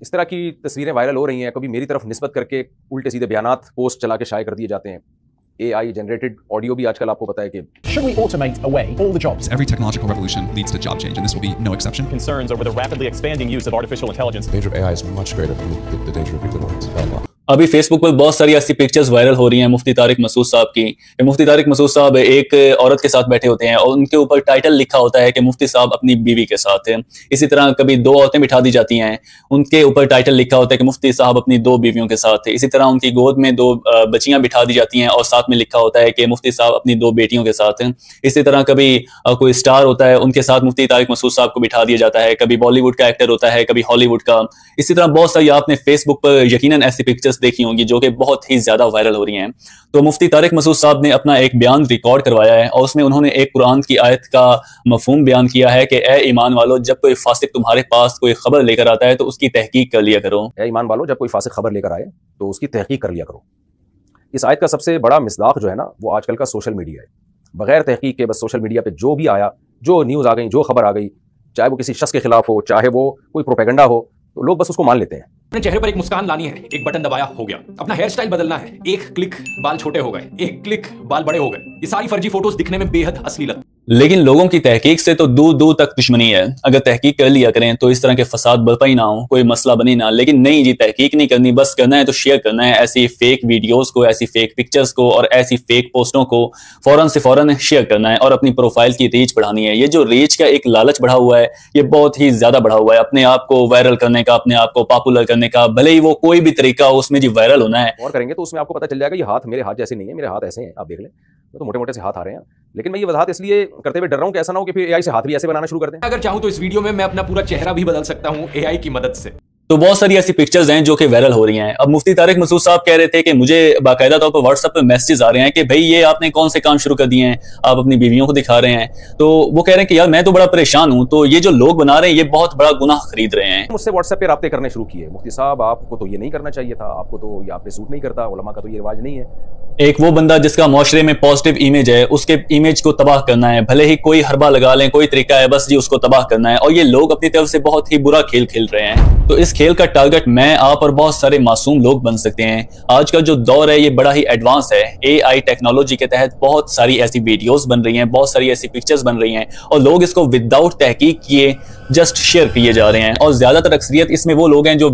اس طرح کی تصویریں وائرل ہو رہی ہیں, کبھی میری طرف نسبت کر کے الٹے سیدھے بیانات پوسٹ چلا کے شائع کر دیے جاتے ہیں. AI جنریٹڈ آڈیو بھی آج کل آپ کو پتہ ہے کہ Should we automate away all the jobs? Every technological revolution leads to job change, and this will be no exception. Concerns over the rapidly expanding use of artificial intelligence. The danger of AI is much greater than the danger of nuclear weapons by a lot. ابھی face بک پر بہت ساری ایسی pictures viral ہو رہی ہیں مفتی طارق مسعود صاحب کی. مفتی طارق مسعود صاحب ایک عورت کے ساتھ بیٹھے ہوتے ہیں اور ان کے اوپر ٹائٹل لکھا ہوتا ہے کہ مفتی صاحب اپنی بیوی کے ساتھ ہیں. اسی طرح کبھی دو عورتیں بٹھا دی جاتی ہیں, ان کے اوپر ٹائٹل لکھا ہوتا ہے کہ مفتی صاحب اپنی دو بیویوں کے ساتھ ہیں. اسی طرح ان کی گود میں دو بچیاں بٹھا دی جاتی ہیں اور ساتھ میں لکھا ہوتا ہے کہ مفتی صاحب اپنی دو بیٹیوں کے ساتھ ہیں. اسی طرح کبھی کوئی اسٹار ہوتا ہے, ان کے ساتھ مفتی طارق مسعود صاحب کو بٹھا دیا جاتا ہے. کبھی بالی ووڈ کا ایکٹر ہوتا ہے, کبھی ہالی ووڈ کا. اسی طرح بہت ساری آپ نے فیس بک پر یقیناً ایسی پکچرز دیکھی ہوں گی جو کہ بہت ہی زیادہ وائرل ہو رہی ہیں. تو مفتی طارق مسعود صاحب نے اپنا ایک بیان ریکارڈ کروایا ہے اور اس میں انہوں نے ایک قرآن کی آیت کا مفہوم بیان کیا ہے کہ اے ایمان والو, جب کوئی فاسق تمہارے پاس کوئی خبر لے کر آتا ہے تو اس کی تحقیق کر لیا کرو. اے ایمان والو, جب کوئی فاسق خبر لے کر آئے تو اس کی تحقیق کر لیا کرو. اس آیت کا سب سے بڑا مصداق جو ہے نا وہ آج کل کا سوشل میڈیا ہے. بغیر تحقیق کے بس سوشل میڈیا پہ جو بھی آیا, جو نیوز آ گئی, جو خبر آ گئی, چاہے وہ کسی شخص کے خلاف ہو, چاہے وہ کوئی پروپیگنڈا ہو, تو لوگ بس اس کو مان لیتے ہیں. اپنے چہرے پر ایک مسکان لانی ہے, ایک بٹن دبایا ہو گیا. اپنا ہیئر سٹائل بدلنا ہے, ایک کلک بال چھوٹے ہو گئے, ایک کلک بال بڑے ہو گئے. یہ ساری فرجی فوٹوز دکھنے میں بے حد اصلی لگتی. لیکن لوگوں کی تحقیق سے تو دور دور تک دشمنی ہے. اگر تحقیق کر لیا کریں تو اس طرح کے فساد برپا ہی نہ ہو, کوئی مسئلہ بنے نہ. لیکن نہیں جی, تحقیق نہیں کرنی, بس کرنا ہے تو شیئر کرنا ہے. ایسی فیک ویڈیوز کو, ایسی فیک پکچرز کو اور ایسی فیک پوسٹوں کو فوراً شیئر کرنا ہے اور اپنی پروفائل کی ریچ بڑھانی ہے. یہ جو ریچ کا ایک لالچ بڑھا ہوا ہے یہ بہت ہی زیادہ بڑھا ہوا ہے. اپنے آپ کو وائرل کرنے کا, اپنے آپ کو پاپولر کرنے کا, بھلے ہی وہ کوئی بھی طریقہ ہو اس میں جی وائرل ہونا ہے. اور کریں گے تو اس میں آپ کو پتہ چل جائے گا یہ ہاتھ میرے ہاتھ جیسے نہیں ہیں, میرے ہاتھ ایسے ہیں. آپ دیکھ لیں تو موٹے موٹے سے ہاتھ آ رہے ہیں. لیکن میں یہ وضاحت اس لیے کرتے ہوئے ڈر رہا ہوں کہ ایسا نہ ہو کہ پھر AI سے ہاتھ بھی ایسے بنانا شروع کر دیں. اگر چاہوں تو اس ویڈیو میں اپنا پورا چہرہ بھی بدل سکتا ہوں AI کی مدد سے. تو بہت ساری ایسی پکچرز ہیں جو کہ وائرل ہو رہی ہیں. اب مفتی طارق مسعود صاحب کہہ رہے تھے کہ مجھے باقاعدہ طور پر واٹس ایپ پہ میسیجز آ رہے ہیں کہ بھائی یہ آپ نے کون سے کام شروع کر دیے ہیں, آپ اپنی بیویوں کو دکھا رہے ہیں. تو وہ کہہ رہے ہیں کہ یار میں تو بڑا پریشان ہوں, تو یہ جو لوگ بنا رہے ہیں یہ بہت بڑا گناہ خرید رہے ہیں. مجھ سے واٹس ایپ پہ رابطے کرنے شروع کیے, مفتی صاحب آپ کو تو یہ نہیں کرنا چاہیے تھا, آپ کو تو یہ آپ پہ سوٹ نہیں کرتا, علماء کا تو یہ رواج نہیں ہے. ایک وہ بندہ جس کا معاشرے میں پازیٹیو امیج ہے, اس کے امیج کو تباہ کرنا ہے, بھلے ہی کوئی حربہ لگا لیں, کوئی طریقہ ہے, بس جی اس کو تباہ کرنا ہے. اور یہ لوگ اپنی طرف سے بہت ہی برا کھیل کھیل رہے ہیں. تو اس کھیل کا ٹارگٹ میں, آپ اور بہت سارے معصوم لوگ بن سکتے ہیں. آج کا جو دور ہے یہ بڑا ہی ایڈوانس ہے. AI ٹیکنالوجی کے تحت بہت ساری ایسی ویڈیوز بن رہی ہیں, بہت ساری ایسی پکچرز بن رہی ہیں اور لوگ اس کو وداؤٹ تحقیق کیے جسٹ شیئر کیے جا رہے ہیں. اور زیادہ تر اکثریت اس میں وہ لوگ ہیں جو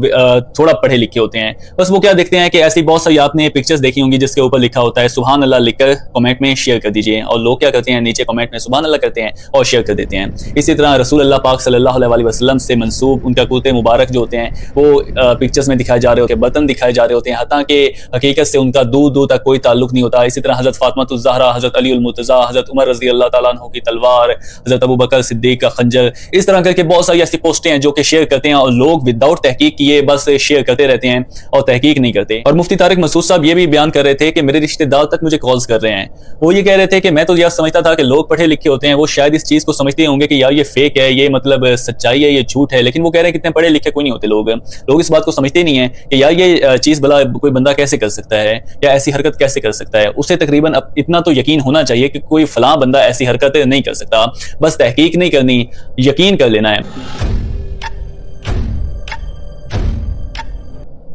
تھوڑا پڑھے لکھے ہوتے ہیں. بس وہ کیا دیکھتے ہیں کہ ایسی بہت ساری آپ نے پکچرز دیکھی ہوں گی جس کے اوپر لکھا ہوتا ہے سبحان اللہ لکھ کر کمنٹ میں شیئر کر دیجئے, اور لوگ کیا کرتے ہیں نیچے کمنٹ میں سبحان اللہ کرتے ہیں اور شیئر کر دیتے ہیں. اسی طرح رسول اللہ پاک صلی اللہ علیہ وسلم سے منسوب ان کا کرتے مبارک جو ہوتے ہیں وہ پکچرز میں دکھائے جا رہے ہوتے ہیں, برتن دکھائے جا رہے ہوتے ہیں, حتیٰ کہ حقیقت سے ان کا دور دور تک کوئی تعلق نہیں ہوتا. اسی طرح حضرت فاطمہ الزہرا, حضرت علی المرتضیٰ, حضرت عمر رضی اللہ تعالیٰ عنہ کی تلوار, حضرت ابو بکر صدیق کا خنجر, اس طرح کر کے بہت ساری ایسی پوسٹیں ہیں جو کہ شیئر کرتے ہیں اور لوگ وداؤٹ تحقیق کیے بس شیئر کرتے رہتے ہیں اور تحقیق نہیں کرتے. اور مفتی طارق مسعود صاحب یہ بھی بیان کر رہے تھے کہ میرے رشتہ دار تک مجھے کالز کر رہے ہیں, وہ یہ کہہ رہے تھے کہ میں تو یہ سمجھتا تھا کہ لوگ پڑھے لکھے ہوتے ہیں, وہ شاید اس چیز کو سمجھتے ہوں گے کہ یار یہ فیک ہے, یہ مطلب سچائی ہے, یہ جھوٹ ہے. لیکن وہ کہہ رہے ہیں کتنے پڑھے لکھے کوئی نہیں ہوتے لوگ اس بات کو سمجھتے نہیں ہیں کہ یار یہ چیز بلا کوئی بندہ کیسے کر سکتا ہے یا ایسی حرکت کیسے کر سکتا ہے. اسے تقریباً اتنا تو یقین ہونا چاہیے کہ کوئی فلاں بندہ ایسی حرکتیں نہیں کر سکتا, بس تحقیق نہیں کرنی, یقین کر لینا ہے.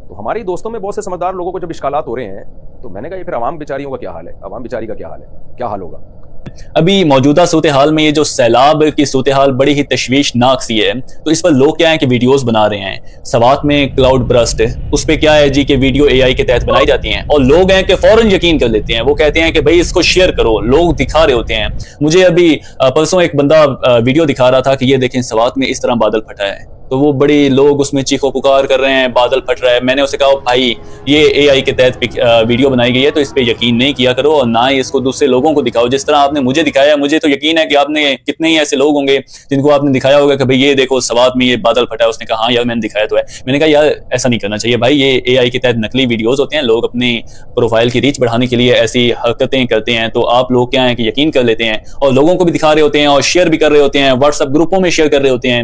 تو ہماری دوستوں میں بہت سے سمجھدار لوگوں کو جب اشکالات ہو رہے ہیں تو میں نے کہا یہ پھر عوام بیچاریوں کا کیا حال ہے, عوام بیچاری کا کیا حال ہے, کیا حال ہوگا. ابھی موجودہ صورتحال میں یہ جو سیلاب کی صورتحال بڑی ہی تشویشناک سی ہے, تو اس پر لوگ کیا ہیں کہ ویڈیوز بنا رہے ہیں. سوات میں کلاؤڈ برسٹ, اس پہ کیا ہے جی کہ ویڈیو AI کے تحت بنائی جاتی ہیں اور لوگ ہیں کہ فوراً یقین کر لیتے ہیں. وہ کہتے ہیں کہ بھائی اس کو شیئر کرو, لوگ دکھا رہے ہوتے ہیں. مجھے ابھی پرسوں ایک بندہ ویڈیو دکھا رہا تھا کہ یہ دیکھیں سوات میں اس طرح بادل پھٹا ہے, تو وہ بڑی لوگ اس میں چیخو پکار کر رہے ہیں, بادل پھٹ رہا ہے. میں نے اسے کہا بھائی یہ AI کے تحت ویڈیو بنائی گئی ہے تو اس پہ یقین نہیں کیا کرو اور نہ ہی اس کو دوسرے لوگوں کو دکھاؤ. جس طرح آپ نے مجھے دکھایا, مجھے تو یقین ہے کہ آپ نے کتنے ہی ایسے لوگ ہوں گے جن کو آپ نے دکھایا ہوگا کہ بھائی یہ دیکھو سوات میں یہ بادل پھٹا ہے. اس نے کہا ہاں یار میں نے دکھایا تو ہے. میں نے کہا یار ایسا نہیں کرنا چاہیے بھائی, یہ AI کے تحت نقلی ویڈیوز ہوتے ہیں, لوگ اپنی پروفائل کی ریچ بڑھانے کے لیے ایسی حرکتیں کرتے ہیں. تو آپ لوگ کیا ہیں کہ یقین کر لیتے ہیں اور لوگوں کو بھی دکھا رہے ہوتے ہیں اور شیئر بھی کر رہے ہوتے ہیں, واٹس ایپ گروپوں میں شیئر کر رہے ہوتے ہیں.